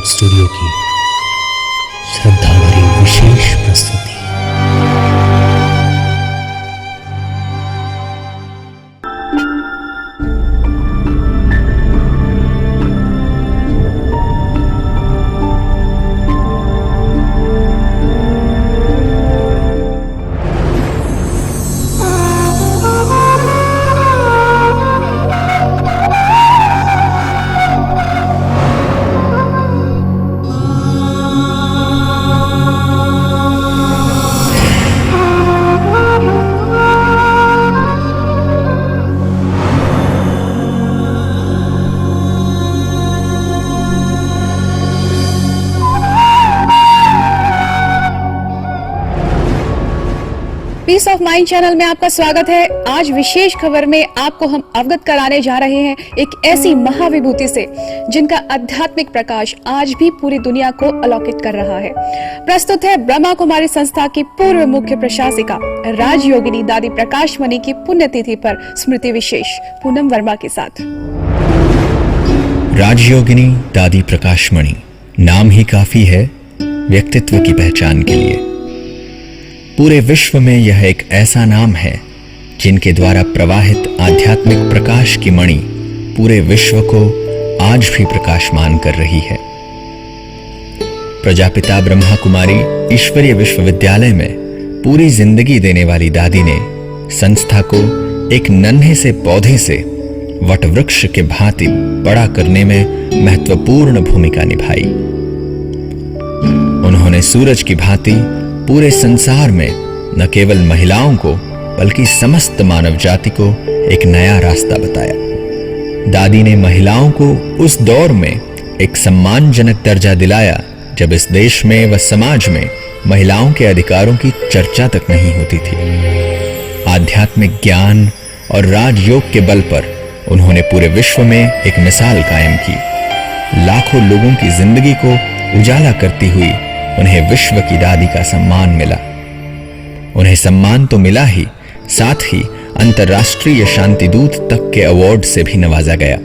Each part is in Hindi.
स्टूडियो की श्रद्धा भरी विशेष प्रस्तुति। पीस ऑफ माइंड चैनल में आपका स्वागत है। आज विशेष खबर में आपको हम अवगत कराने जा रहे हैं एक ऐसी महाविभूति से जिनका आध्यात्मिक प्रकाश आज भी पूरी दुनिया को अलौकित कर रहा है। प्रस्तुत है ब्रह्मा कुमारी संस्था की पूर्व मुख्य प्रशासिका राजयोगिनी दादी प्रकाश मणि की पुण्यतिथि पर स्मृति विशेष पूनम वर्मा के साथ। राजयोगिनी दादी प्रकाश मणि नाम ही काफी है व्यक्तित्व की पहचान के लिए। पूरे विश्व में यह एक ऐसा नाम है जिनके द्वारा प्रवाहित आध्यात्मिक प्रकाश की मणि पूरे विश्व को आज भी प्रकाशमान कर रही है। प्रजापिता ब्रह्मा कुमारी ईश्वरीय विश्वविद्यालय में पूरी जिंदगी देने वाली दादी ने संस्था को एक नन्हे से पौधे से वटवृक्ष के भांति बड़ा करने में महत्वपूर्ण भूमिका निभाई। उन्होंने सूरज की भांति पूरे संसार में न केवल महिलाओं को बल्कि समस्त मानव जाति को एक नया रास्ता बताया। दादी ने महिलाओं को उस दौर में एक सम्मानजनक दर्जा दिलाया जब इस देश में व समाज में महिलाओं के अधिकारों की चर्चा तक नहीं होती थी। आध्यात्मिक ज्ञान और राजयोग के बल पर उन्होंने पूरे विश्व में एक मिसाल कायम की। लाखों लोगों की जिंदगी को उजाला करती हुई उन्हें विश्व की दादी का सम्मान मिला। उन्हें सम्मान तो मिला ही, साथ ही अंतर्राष्ट्रीय शांति दूत तक के अवार्ड से भी नवाजा गया।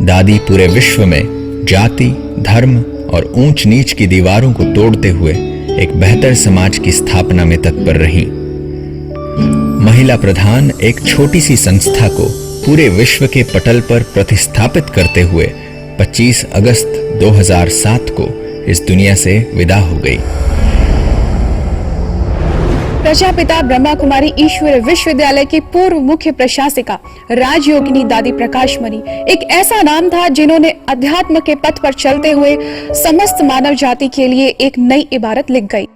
दादी पूरे विश्व में जाति, धर्म और ऊंच नीच की दीवारों को तोड़ते हुए एक बेहतर समाज की स्थापना में तत्पर रहीं। महिला प्रधान एक छोटी सी संस्था को पूरे विश्व के पटल पर प्रतिस्थापित करते हुए 25 अगस्त 2007 को इस दुनिया से विदा हो गई। प्रजापिता ब्रह्मा कुमारी ईश्वरीय विश्वविद्यालय की पूर्व मुख्य प्रशासिका राजयोगिनी दादी प्रकाश मणि एक ऐसा नाम था जिन्होंने अध्यात्म के पथ पर चलते हुए समस्त मानव जाति के लिए एक नई इबारत लिख गई।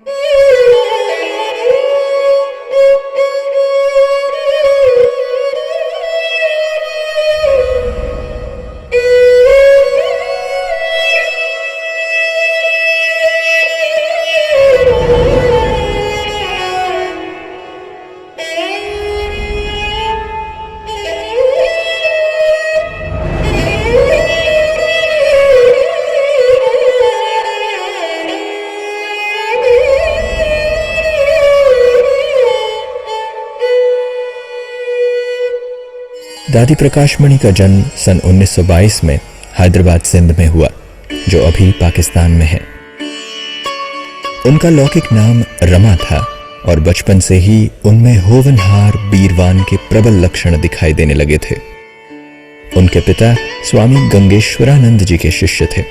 दादी प्रकाश मणि का जन्म सन 1922 में हैदराबाद सिंध में हुआ, जो अभी पाकिस्तान में है। उनका लौकिक नाम रमा था और बचपन से ही उनमें होनहार बीरवान के प्रबल लक्षण दिखाई देने लगे थे। उनके पिता स्वामी गंगेश्वरानंद जी के शिष्य थे।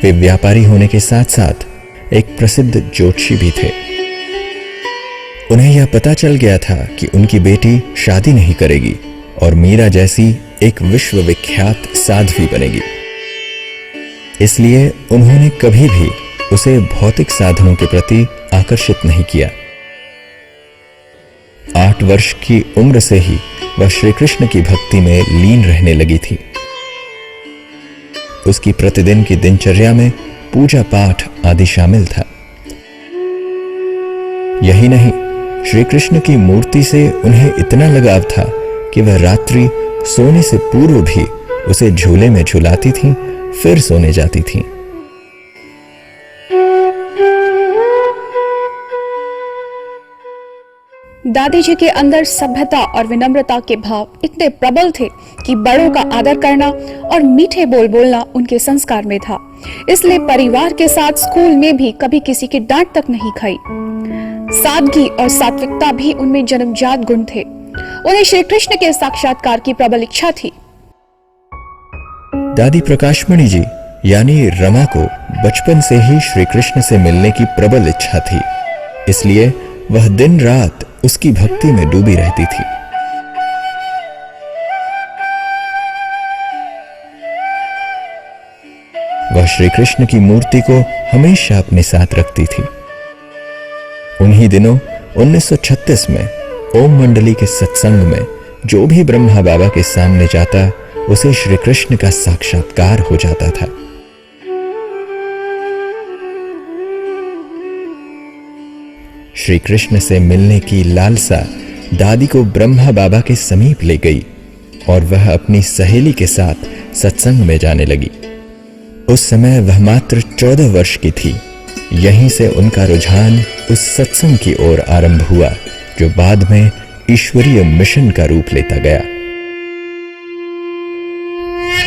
वे व्यापारी होने के साथ साथ एक प्रसिद्ध ज्योतिषी भी थे। उन्हें यह पता चल गया था कि उनकी बेटी शादी नहीं करेगी और मीरा जैसी एक विश्वविख्यात साध्वी बनेगी। इसलिए उन्होंने कभी भी उसे भौतिक साधनों के प्रति आकर्षित नहीं किया। 8 वर्ष की उम्र से ही वह श्री कृष्ण की भक्ति में लीन रहने लगी थी। उसकी प्रतिदिन की दिनचर्या में पूजा पाठ आदि शामिल था। यही नहीं, श्री कृष्ण की मूर्ति से उन्हें इतना लगाव था कि वह रात्रि सोने से पूर्व भी उसे झूले में झुलाती थीं, फिर सोने जाती थीं। दादी जी के अंदर सभ्यता और विनम्रता के भाव इतने प्रबल थे कि बड़ों का आदर करना और मीठे बोल बोलना उनके संस्कार में था। इसलिए परिवार के साथ स्कूल में भी कभी किसी की डांट तक नहीं खाई। सादगी और सात्विकता भी उनमें जन्मजात गुण थे। उन्हें श्री कृष्ण के साक्षात्कार की प्रबल इच्छा थी। दादी प्रकाशमणि जी यानी रमा को बचपन से ही श्री कृष्ण से मिलने की प्रबल इच्छा थी, इसलिए वह दिन रात उसकी भक्ति में डूबी रहती थी। वह श्री कृष्ण की मूर्ति को हमेशा अपने साथ रखती थी। उन्हीं दिनों 1936 में ओम मंडली के सत्संग में जो भी ब्रह्मा बाबा के सामने जाता उसे श्री कृष्ण का साक्षात्कार हो जाता था। श्री कृष्ण से मिलने की लालसा दादी को ब्रह्मा बाबा के समीप ले गई और वह अपनी सहेली के साथ सत्संग में जाने लगी। उस समय वह मात्र 14 वर्ष की थी। यहीं से उनका रुझान उस सत्संग की ओर आरंभ हुआ जो बाद में ईश्वरीय मिशन का रूप लेता गया।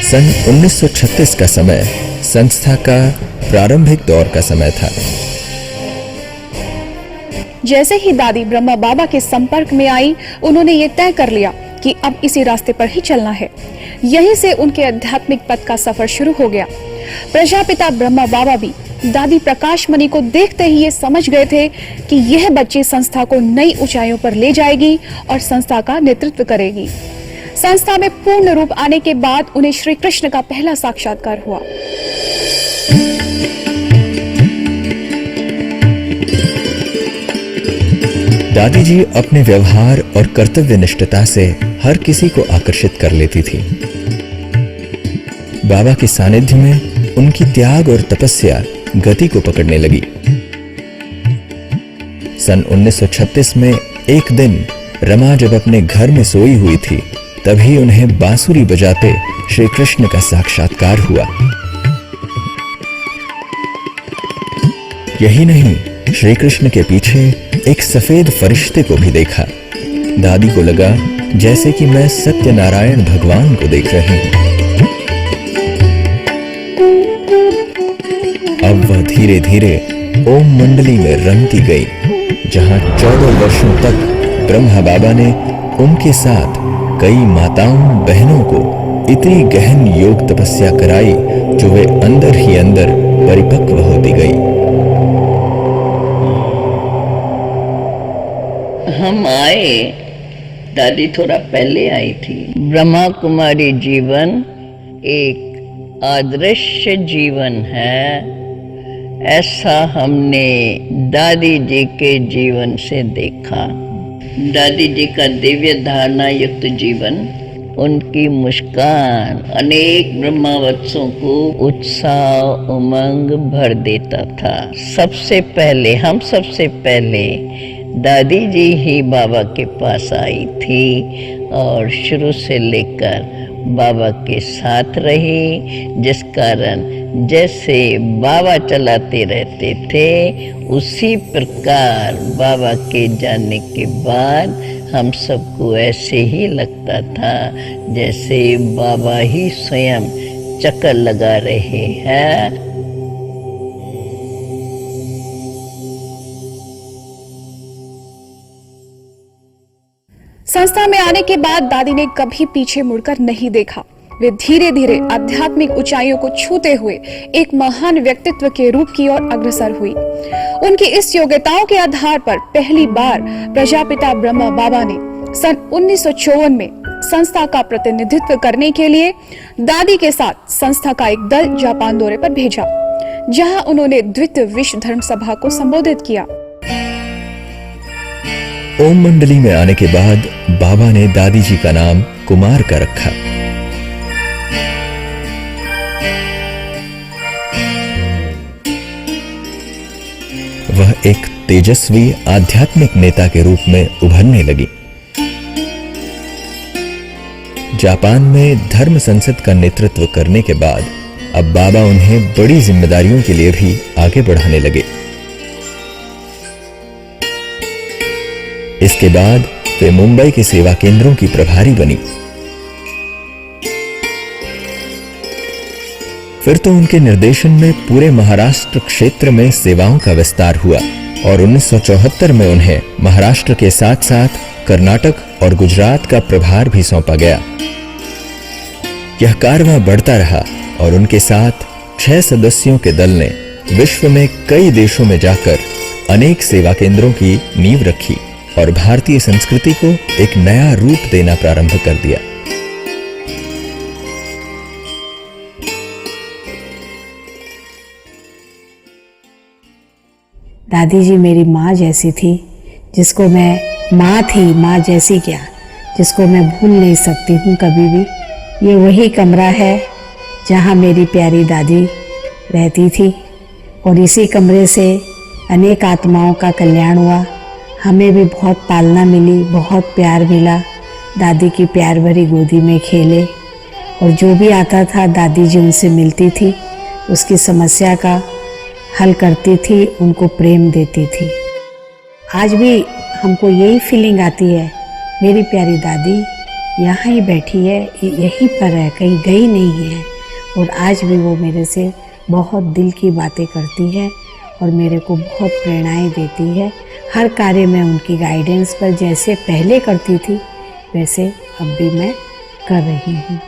सन 1936 का समय संस्था का प्रारंभिक दौर का समय था। जैसे ही दादी ब्रह्मा बाबा के संपर्क में आई, उन्होंने ये तय कर लिया कि अब इसी रास्ते पर ही चलना है। यहीं से उनके आध्यात्मिक पथ का सफर शुरू हो गया। प्रजापिता ब्रह्मा बाबा भी दादी प्रकाशमणि को देखते ही ये समझ गए थे कि यह बच्ची संस्था को नई ऊंचाइयों पर ले जाएगी और संस्था का नेतृत्व करेगी। संस्था में पूर्ण रूप आने के बाद उन्हें श्री कृष्ण का पहला साक्षात्कार हुआ। दादी जी अपने व्यवहार और कर्तव्य निष्ठता से हर किसी को आकर्षित कर लेती थी। बाबा के सानिध्य में उनकी त्याग और तपस्या गति को पकड़ने लगी। सन 1936 में एक दिन रमा जब अपने घर में सोई हुई थी, तभी उन्हें बांसुरी बजाते श्री कृष्ण का साक्षात्कार हुआ। यही नहीं, श्री कृष्ण के पीछे एक सफेद फरिश्ते को भी देखा। दादी को लगा जैसे कि मैं सत्यनारायण भगवान को देख रही हूं। अब वह धीरे धीरे ओम मंडली में रमती गई, जहां 14 वर्षों तक ब्रह्मा बाबा ने उनके साथ कई माताओं बहनों को इतनी गहन योग तपस्या कराई जो वे अंदर ही अंदर परिपक्व होती गई। हम आए, दादी थोड़ा पहले आई थी। ब्रह्मा कुमारी जीवन एक आदर्श जीवन है, ऐसा हमने दादी जी के जीवन से देखा। दादी जी का दिव्य धारणा युक्त जीवन, उनकी मुस्कान अनेक ब्रह्मावत्सों को उत्साह उमंग भर देता था। सबसे पहले दादी जी ही बाबा के पास आई थी और शुरू से लेकर बाबा के साथ रही, जिस कारण जैसे बाबा चलाते रहते थे उसी प्रकार बाबा के जाने के बाद हम सबको ऐसे ही लगता था जैसे बाबा ही स्वयं चक्कर लगा रहे हैं। संस्था में आने के बाद दादी ने कभी पीछे मुड़कर नहीं देखा। वे धीरे धीरे आध्यात्मिक ऊंचाइयों को छूते हुए एक महान व्यक्तित्व के रूप की ओर अग्रसर हुई। उनकी इस योग्यताओं के आधार पर पहली बार प्रजापिता ब्रह्मा बाबा ने सन 1954 में संस्था का प्रतिनिधित्व करने के लिए दादी के साथ संस्था का एक दल जापान दौरे पर भेजा, जहां उन्होंने द्वितीय विश्व धर्म सभा को संबोधित किया। ओम मंडली में आने के बाद बाबा ने दादी जी का नाम कुमार का रखा। वह एक तेजस्वी आध्यात्मिक नेता के रूप में उभरने लगी। जापान में धर्म संसद का नेतृत्व करने के बाद अब बाबा उन्हें बड़ी जिम्मेदारियों के लिए भी आगे बढ़ाने लगे। इसके बाद वे मुंबई के सेवा केंद्रों की प्रभारी बनी। फिर तो उनके निर्देशन में पूरे महाराष्ट्र क्षेत्र में सेवाओं का विस्तार हुआ और 1974 में उन्हें महाराष्ट्र के साथ साथ कर्नाटक और गुजरात का प्रभार भी सौंपा गया। यह कारवां बढ़ता रहा और उनके साथ 6 सदस्यों के दल ने विश्व में कई देशों में जाकर अनेक सेवा केंद्रों की नींव रखी और भारतीय संस्कृति को एक नया रूप देना प्रारंभ कर दिया। दादी जी मेरी माँ जैसी थी, जिसको मैं माँ थी, माँ जैसी क्या, जिसको मैं भूल नहीं सकती हूँ कभी भी। ये वही कमरा है जहाँ मेरी प्यारी दादी रहती थी और इसी कमरे से अनेक आत्माओं का कल्याण हुआ। हमें भी बहुत पालना मिली, बहुत प्यार मिला। दादी की प्यार भरी गोदी में खेले और जो भी आता था दादी जी उनसे मिलती थी, उसकी समस्या का हल करती थी, उनको प्रेम देती थी। आज भी हमको यही फीलिंग आती है, मेरी प्यारी दादी यहाँ ही बैठी है, यहीं पर है, कहीं गई नहीं है। और आज भी वो मेरे से बहुत दिल की बातें करती है और मेरे को बहुत प्रेरणाएं देती है। हर कार्य में उनकी गाइडेंस पर जैसे पहले करती थी वैसे अब भी मैं कर रही हूँ।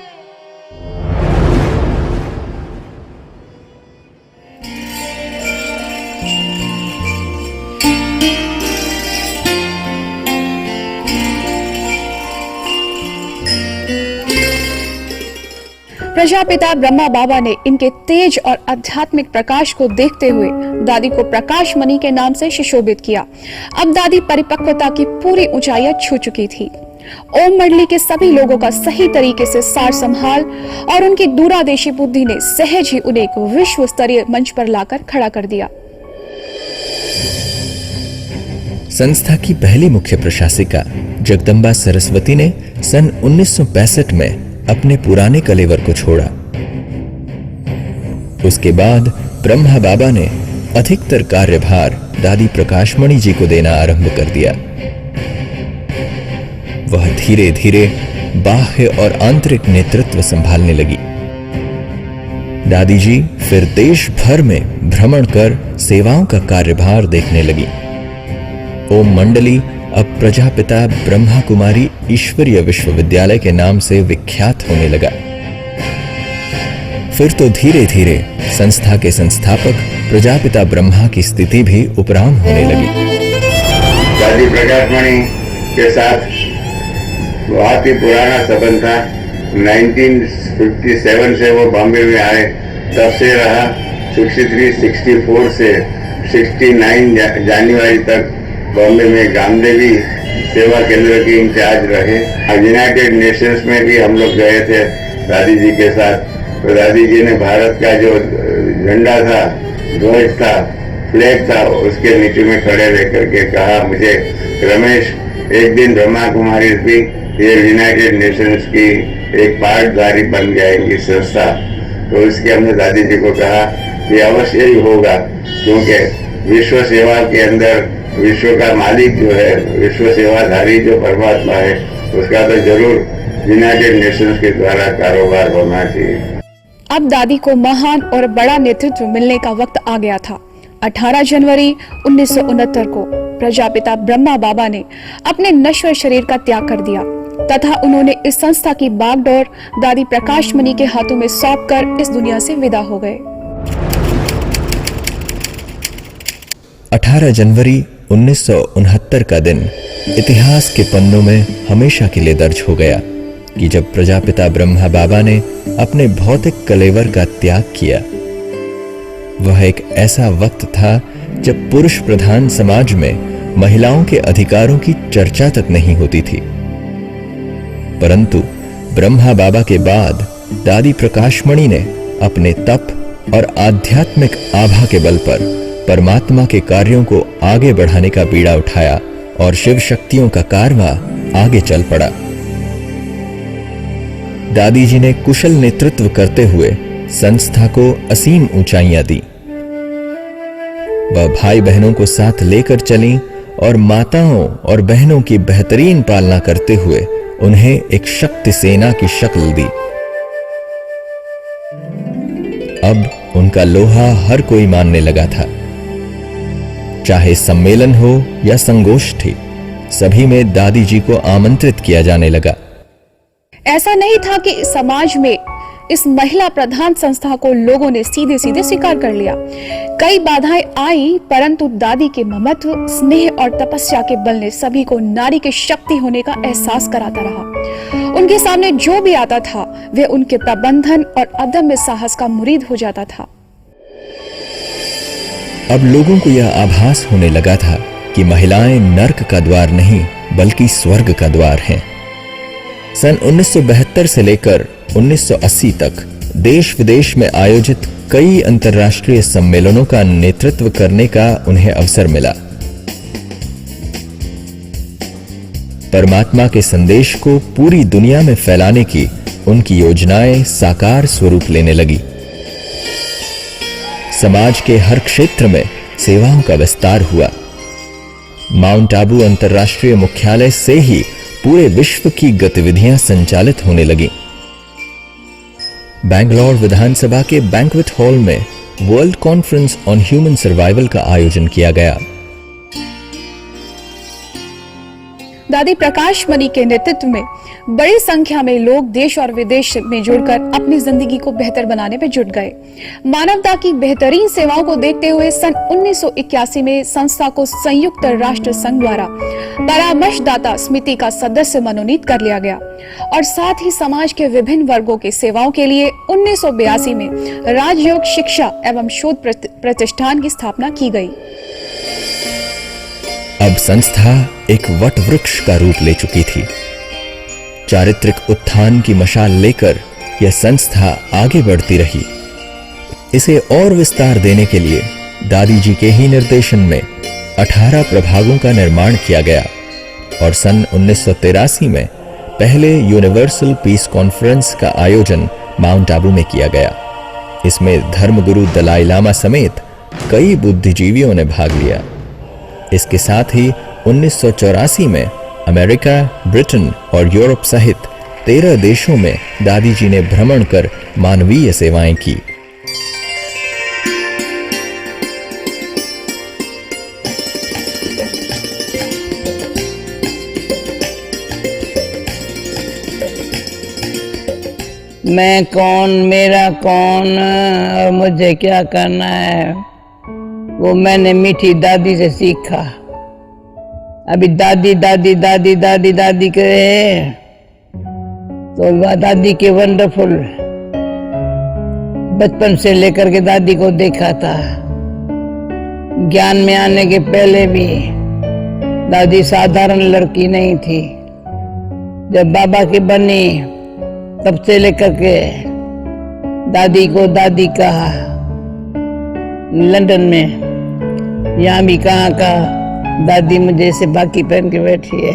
प्रजापिता ब्रह्मा बाबा ने इनके तेज और आध्यात्मिक प्रकाश को देखते हुए दादी को प्रकाश मणि के नाम से सुशोभित किया। अब दादी परिपक्वता की पूरी ऊंचाइयां छू चुकी थी। ओम मंडली के सभी लोगों का सही तरीके से सार संभाल और उनकी दूरादेशी बुद्धि ने सहज ही उन्हें एक विश्व स्तरीय मंच पर लाकर खड़ा कर दिया। संस्था की पहली मुख्य प्रशासिका जगदम्बा सरस्वती ने सन 1965 में अपने पुराने कलेवर को छोड़ा। उसके बाद ब्रह्मा बाबा ने अधिकतर कार्यभार दादी प्रकाशमणि जी को देना आरंभ कर दिया। वह धीरे धीरे बाह्य और आंतरिक नेतृत्व संभालने लगी। दादी जी फिर देश भर में भ्रमण कर सेवाओं का कार्यभार देखने लगी। ओम मंडली अब प्रजापिता ब्रह्मा कुमारी ईश्वरीय विश्वविद्यालय के नाम से विख्यात होने लगा। फिर तो धीरे धीरे संस्था के संस्थापक प्रजापिता ब्रह्मा की स्थिति भी उपराम होने लगी। दादी प्रकाशमणि के साथ बहुत ही पुराना संबंध था। 1957 से वो बॉम्बे में आए, तब से रहा। 63, 64 से 69 जनवरी तक बॉम्बे में गामदेवी सेवा केंद्र के इंचार्ज रहे। यूनाइटेड नेशंस में भी हम लोग गए थे दादी जी के साथ। तो दादी जी ने भारत का जो झंडा था, ध्वज था, फ्लैग था, उसके नीचे में खड़े रह करके कहा मुझे, रमेश एक दिन ब्रह्मा कुमारी भी ये यूनाइटेड नेशंस की एक पार्टधारी बन जाएंगी संस्था। तो उसके हमने दादी जी को कहा कि अवश्य ही होगा, क्योंकि विश्व सेवा के अंदर विश्व का मालिक जो है, विश्व सेवाधारी जो परमात्मा है, उसका तो जरूर यूनाइटेड नेशंस के द्वारा कारोबार होना चाहिए। अब दादी को महान और बड़ा नेतृत्व मिलने का वक्त आ गया था। 18 जनवरी 1969 को प्रजापिता ब्रह्मा बाबा ने अपने नश्वर शरीर का त्याग कर दिया तथा उन्होंने इस संस्था की बागडोर दादी प्रकाशमणि के हाथों में सौंपकर इस दुनिया से विदा हो गए। 18 जनवरी 1969 का दिन इतिहास के पन्नों में हमेशा के लिए दर्ज हो गया कि जब प्रजापिता ब्रह्मा बाबा ने अपने भौतिक कलेवर का त्याग किया। वह एक ऐसा वक्त था जब पुरुष प्रधान समाज में महिलाओं के अधिकारों की चर्चा तक नहीं होती थी, परंतु ब्रह्मा बाबा के बाद दादी प्रकाशमणि ने अपने तप और आध्यात्मिक आभा के बल पर परमात्मा के कार्यों को आगे बढ़ाने का बीड़ा उठाया और शिव शक्तियों का कारवां आगे चल पड़ा। दादी जी ने कुशल नेतृत्व करते हुए संस्था को असीम ऊंचाइयां दी। वह भाई बहनों को साथ लेकर चलीं और माताओं और बहनों की बेहतरीन पालना करते हुए उन्हें एक शक्ति सेना की शक्ल दी। अब उनका लोहा हर कोई मानने लगा था। चाहे सम्मेलन हो या संगोष्ठी, सभी में दादी जी को आमंत्रित किया जाने लगा। ऐसा नहीं था कि समाज में इस महिला प्रधान संस्था को लोगों ने सीधे सीधे स्वीकार कर लिया। कई बाधाएं आई, परंतु दादी के ममत्व, स्नेह और तपस्या के बल ने सभी को नारी के शक्ति होने का एहसास कराता रहा। उनके सामने जो भी आता था वे उनके प्रबंधन और अदम्य साहस का मुरीद हो जाता था। अब लोगों को यह आभास होने लगा था कि महिलाएं नर्क का द्वार नहीं बल्कि स्वर्ग का द्वार हैं। सन 1972 से लेकर 1980 तक देश विदेश में आयोजित कई अंतर्राष्ट्रीय सम्मेलनों का नेतृत्व करने का उन्हें अवसर मिला। परमात्मा के संदेश को पूरी दुनिया में फैलाने की उनकी योजनाएं साकार स्वरूप लेने लगी। समाज के हर क्षेत्र में सेवाओं का विस्तार हुआ। माउंट आबू अंतर्राष्ट्रीय मुख्यालय से ही पूरे विश्व की गतिविधियां संचालित होने लगी। बैंगलोर विधानसभा के बैंक्वेट हॉल में world conference on human survival का आयोजन किया गया। दादी प्रकाश मणि के नेतृत्व में बड़ी संख्या में लोग देश और विदेश में जुड़कर अपनी जिंदगी को बेहतर बनाने में जुट गए। मानवता की बेहतरीन सेवाओं को देखते हुए सन 1981 में संस्था को संयुक्त राष्ट्र संघ द्वारा परामर्शदाता समिति का सदस्य मनोनीत कर लिया गया और साथ ही समाज के विभिन्न वर्गों की सेवाओं के लिए 1982 में राजयोग शिक्षा एवं शोध प्रतिष्ठान की स्थापना की गई। अब संस्था एक वट वृक्ष का रूप ले चुकी थी। चारित्रिक उत्थान की मशाल लेकर यह संस्था आगे बढ़ती रही। इसे और विस्तार देने के लिए दादी जी के ही निर्देशन में 18 प्रभागों का निर्माण किया गया और सन 1983 में पहले यूनिवर्सल पीस कॉन्फ्रेंस का आयोजन माउंट आबू में किया गया। इसमें धर्मगुरु दलाई लामा समेत कई बुद्धिजीवियों ने भाग लिया। इसके साथ ही 1984 में अमेरिका, ब्रिटेन और यूरोप सहित 13 देशों में दादी जी ने भ्रमण कर मानवीय सेवाएं की। मैं कौन, मेरा कौन और मुझे क्या करना है, वो मैंने मीठी दादी से सीखा। अभी दादी दादी दादी दादी दादी करे तो दादी के वंडरफुल बचपन से लेकर के दादी को देखा था। ज्ञान में आने के पहले भी दादी साधारण लड़की नहीं थी। जब बाबा की बनी तब से लेकर के दादी को दादी कहा। लंदन में यहाँ भी कहाँ का दादी मुझे ऐसे बाकी पहन के बैठी है।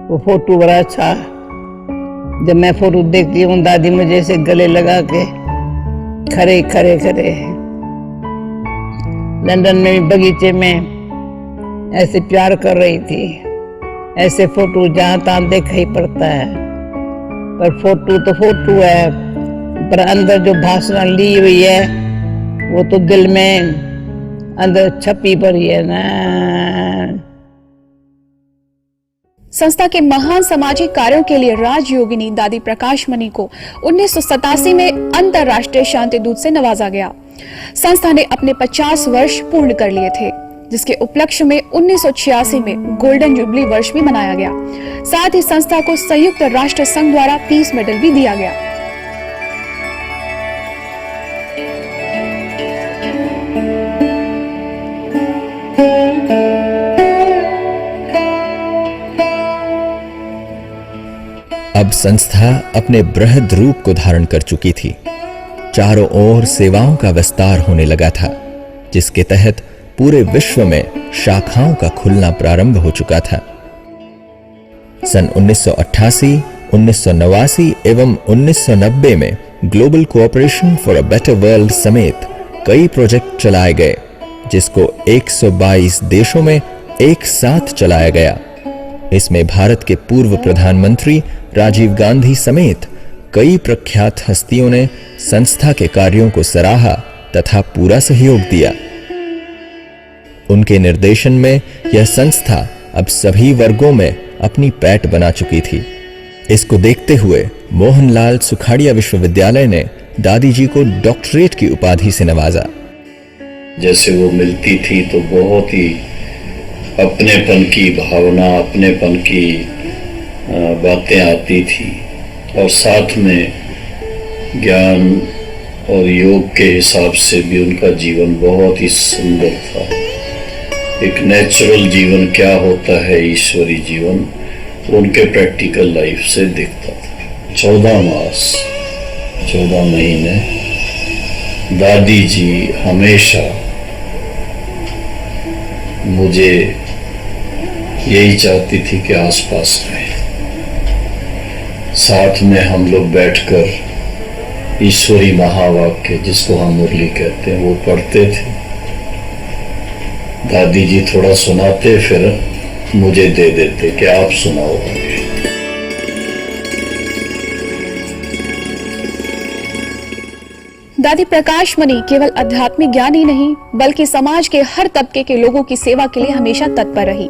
वो फोटो बड़ा अच्छा, जब मैं फोटो देखती हूँ दादी मुझे ऐसे गले लगा के खड़े खड़े खड़े। लंदन में भी बगीचे में ऐसे प्यार कर रही थी। ऐसे फोटो जहाँ तहाँ देखा ही पड़ता है, पर फोटो तो फोटो है, पर अंदर जो भाषा ली हुई है वो तो दिल में अंदर छपी पड़ी है ना। संस्था के महान सामाजिक कार्यों के लिए राजयोगिनी दादी प्रकाश मणि को 1987 में अंतर्राष्ट्रीय शांति दूत से नवाजा गया। संस्था ने अपने 50 वर्ष पूर्ण कर लिए थे, जिसके उपलक्ष्य में 1986 में गोल्डन जुबली वर्ष भी मनाया गया। साथ ही संस्था को संयुक्त राष्ट्र संघ द्वारा पीस मेडल भी दिया गया। अब संस्था अपने बृहद रूप को धारण कर चुकी थी। चारों ओर सेवाओं का विस्तार होने लगा था, जिसके तहत पूरे विश्व में शाखाओं का खुलना प्रारंभ हो चुका था। सन 1988, 1989 एवं 1990 में global cooperation for a better world समेत कई प्रोजेक्ट चलाए गए, जिसको 122 देशों में एक साथ चलाया गया। इसमें भारत के पूर्व प्रधानमंत्री राजीव गांधी समेत कई प्रख्यात हस्तियों ने संस्था के कार्यों को सराहा तथा पूरा सहयोग दिया। उनके निर्देशन में यह संस्था अब सभी वर्गों में अपनी पैठ बना चुकी थी। इसको देखते हुए मोहनलाल सुखाड़िया विश्वविद्यालय ने दादी जी को डॉक्टरेट की उपाधि से नवाजा। जैसे वो मिलती थी तो बहुत ही अपनेपन की भावना, अपनेपन की बातें आती थी और साथ में ज्ञान और योग के हिसाब से भी उनका जीवन बहुत ही सुंदर था। एक नेचुरल जीवन क्या होता है, ईश्वरी जीवन, उनके प्रैक्टिकल लाइफ से दिखता था। 14 मास 14 महीने दादी जी हमेशा मुझे यही चाहती थी कि आसपास रहे, साथ में हम लोग बैठकर ईश्वरी महावाक्य जिसको हम मुरली कहते हैं वो पढ़ते थे। दादी जी थोड़ा सुनाते फिर मुझे दे देते कि आप सुनाओ। दादी प्रकाश मणि केवल आध्यात्मिक ज्ञान ही नहीं बल्कि समाज के हर तबके के लोगों की सेवा के लिए हमेशा तत्पर रही।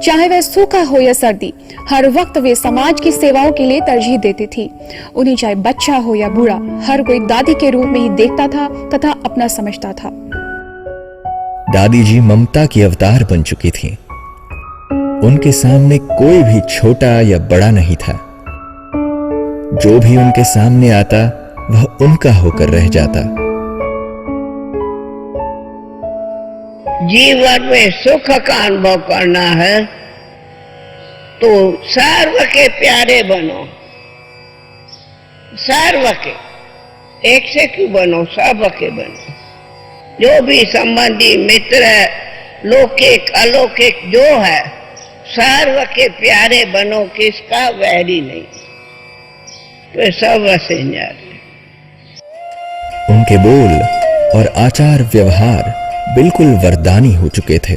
चाहे वह सूखा हो या सर्दी, हर वक्त वे समाज की सेवाओं के लिए तरजीह देती थी। उन्हें चाहे बच्चा हो या बूढ़ा, हर कोई दादी के रूप में ही देखता था तथा अपना समझता था। दादी जी ममता की अवतार बन चुकी थी। उनके सामने कोई भी छोटा या बड़ा नहीं था। जो भी उनके सामने आता वह उनका होकर रह जाता। जीवन में सुख का अनुभव करना है तो सर्व के प्यारे बनो। सर्व के, एक से क्यों बनो, सर्व के बनो। जो भी संबंधी मित्र लौकिक अलौकिक जो है, सर्व के प्यारे बनो, किसका वैरी नहीं, तो सर्व से न्यारे। उनके बोल और आचार व्यवहार बिल्कुल वरदानी हो चुके थे।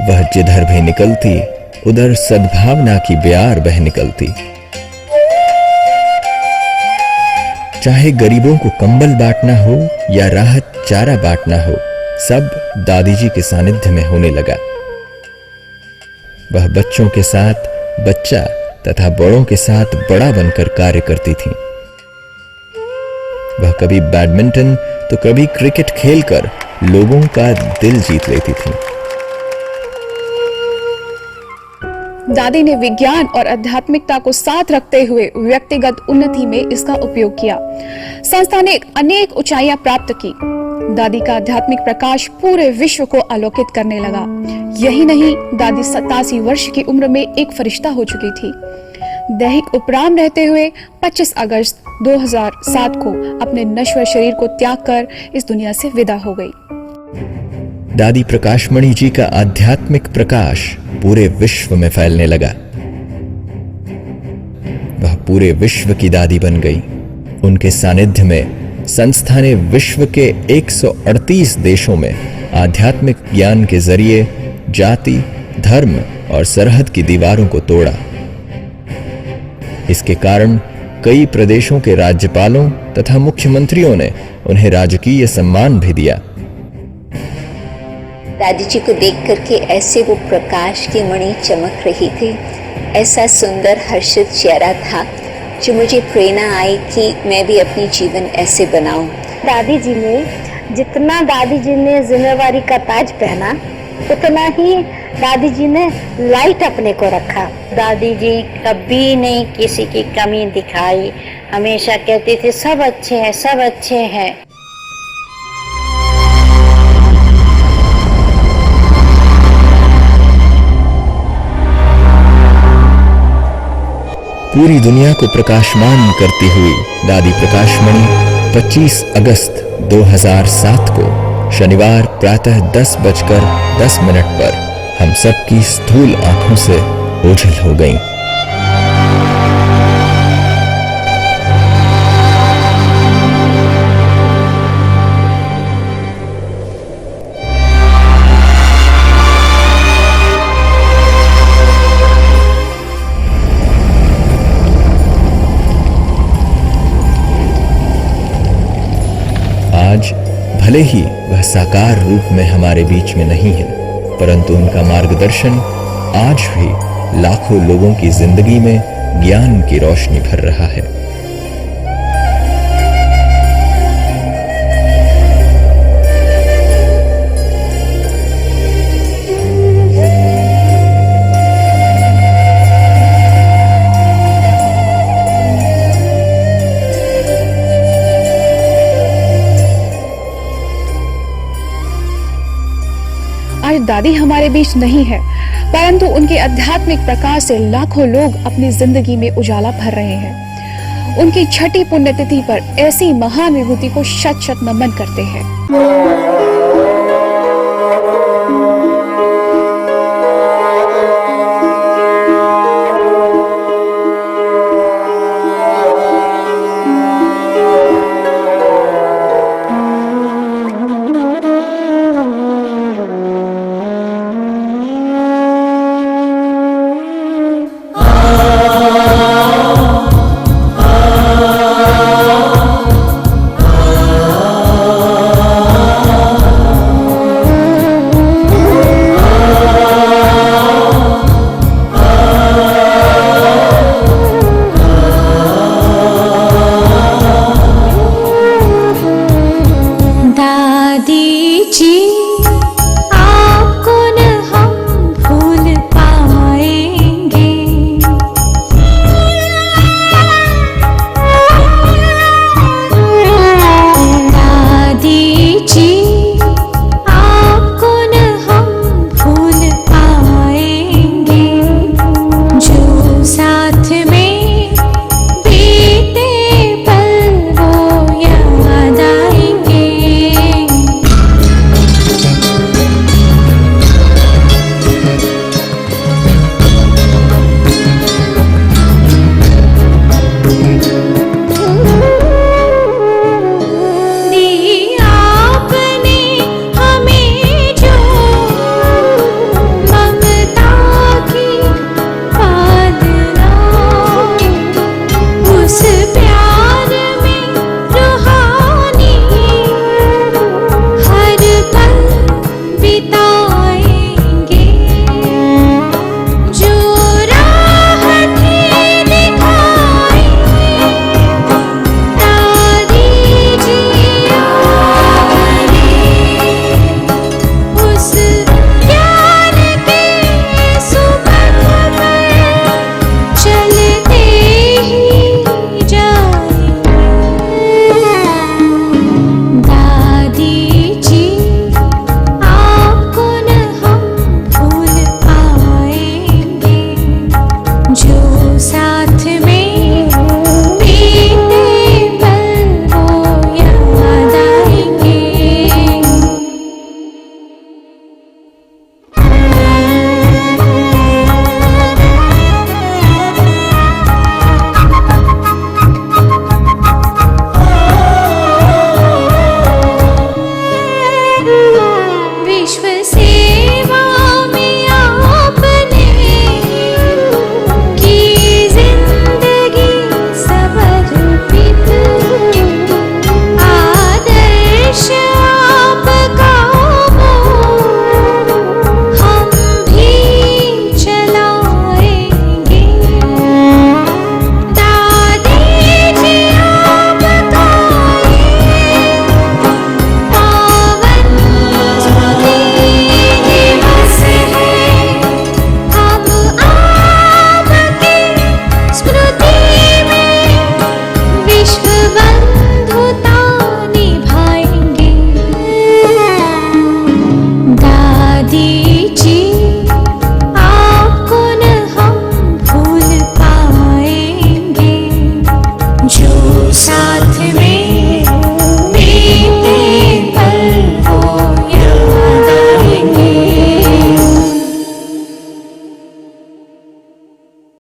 वह जिधर भी निकलती उधर सद्भावना की बयार बह निकलती। चाहे गरीबों को कंबल बांटना हो या राहत चारा बांटना हो, सब दादी जी के सानिध्य में होने लगा। वह बच्चों के साथ बच्चा तथा बड़ों के साथ बड़ा बनकर कार्य करती थीं। वह कभी बैडमिंटन तो कभी क्रिकेट खेलकर लोगों का दिल जीत लेती थी। दादी ने विज्ञान और आध्यात्मिकता को साथ रखते हुए व्यक्तिगत उन्नति में इसका उपयोग किया। संस्था ने अनेक ऊंचाइयां प्राप्त की। दादी का आध्यात्मिक प्रकाश पूरे विश्व को आलोकित करने लगा। यही नहीं, दादी 87 वर्ष की उम्र में एक फरिश्ता हो चुकी थी। दैहिक उपराम रहते हुए 25 अगस्त 2007 को अपने नश्वर शरीर को त्याग कर इस दुनिया से विदा हो गई। दादी प्रकाशमणि जी का आध्यात्मिक प्रकाश पूरे विश्व में फैलने लगा। वह पूरे विश्व की दादी बन गई। उनके सानिध्य में संस्था ने विश्व के 138 देशों में आध्यात्मिक ज्ञान के जरिए जाति, धर्म और सरहद की दीवारों को तोड़ा। इसके कारण कई प्रदेशों के राज्यपालों तथा मुख्यमंत्रियों ने उन्हें राजकीय सम्मान भी दिया। दादी जी को देख करके ऐसे वो प्रकाश की मणि चमक रही थी। ऐसा सुंदर हर्षित चेहरा था जो मुझे प्रेरणा आई कि मैं भी अपनी जीवन ऐसे बनाऊं। दादी जी ने जितना दादी जी ने जिम्मेवारी का ताज पहना, उतना ही दादी जी ने लाइट अपने को रखा। दादी जी कभी नहीं किसी की कमी दिखाई, हमेशा कहती थी सब अच्छे हैं, सब अच्छे हैं। पूरी दुनिया को प्रकाशमान करती हुई दादी प्रकाशमणि 25 अगस्त 2007 को शनिवार प्रातः 10:10 पर हम सबकी स्थूल आंखों से ओझल हो गईं। भले ही वह साकार रूप में हमारे बीच में नहीं है, परंतु उनका मार्गदर्शन आज भी लाखों लोगों की जिंदगी में ज्ञान की रोशनी भर रहा है। आज दादी हमारे बीच नहीं है, परंतु उनके आध्यात्मिक प्रकाश से लाखों लोग अपनी जिंदगी में उजाला भर रहे हैं। उनकी छठी पुण्यतिथि पर ऐसी महान विभूति को शत शत नमन करते हैं।